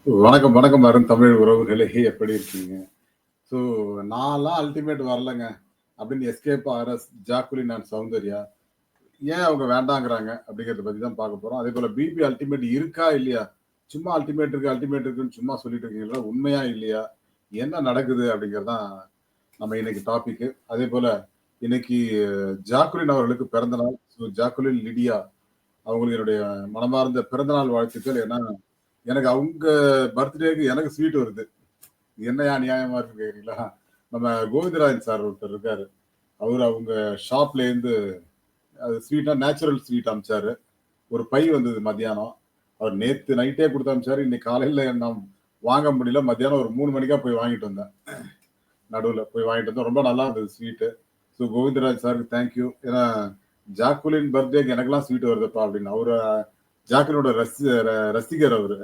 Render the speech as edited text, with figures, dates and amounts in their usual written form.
வணக்கம், வணக்கம் அருந்தமிழ் உறவுகளே! எப்படி இருக்கீங்க? ஸோ நான்லாம் அல்டிமேட் வரலங்க. அப்படின்னு எஸ்கேப் ஆர்எஸ், ஜாக்குலின் அண்ட் சௌந்தர்யா. ஏன் அவங்க வேண்டாங்கிறாங்க? அப்படிங்கிறத பத்தி தான் பார்க்க போறோம். அதேபோல பிபி அல்டிமேட் இருக்கா? இல்லையா? சும்மா அல்டிமேட் இருக்கு, அல்டிமேட் இருக்குன்னு சும்மா சொல்லிட்டு இருக்கீங்களா? உண்மையா? இல்லையா? என்ன நடக்குது? அப்படிங்கிறது தான் நம்ம இன்னைக்கு டாபிக்கு. அதேபோல இன்னைக்கு ஜாக்குலின் அவர்களுக்கு பிறந்த நாள். ஸோ ஜாக்குலின் லிடியா அவங்களுக்கு என்னுடைய மனமார்ந்த பிறந்தநாள் வாழ்த்துக்கள். ஏன்னா, எனக்கு அவங்க பர்த்டேக்கு எனக்கு ஸ்வீட் வருது. என்னையா நியாயமா இருக்கு கேக்குறீங்களா? நம்ம கோவிந்தராஜன் சார் ஒருத்தர் இருக்காரு. அவரு அவங்க ஷாப்லேருந்து அது ஸ்வீட்டா நேச்சுரல் ஸ்வீட் அனுப்பிச்சாரு. ஒரு பை வந்தது மத்தியானம். அவர் நேத்து நைட்டே குடுத்து அனுப்பிச்சாரு. இன்னைக்கு காலையில நான் வாங்க முடியல. மத்தியானம் ஒரு 3 மணிக்கா போய் வாங்கிட்டு வந்தேன். நடுவுல போய் வாங்கிட்டு வந்தோம். ரொம்ப நல்லா இருந்தது ஸ்வீட்டு. ஸோ கோவிந்தராஜ் சாருக்கு தேங்க் யூ. ஏன்னா, ஜாக்குலின் பர்த்டேக்கு எனக்கெல்லாம் ஸ்வீட் வருதுப்பா அப்படின்னு. அவரு ஜாக்குலினோட ரசிகர் அவரு.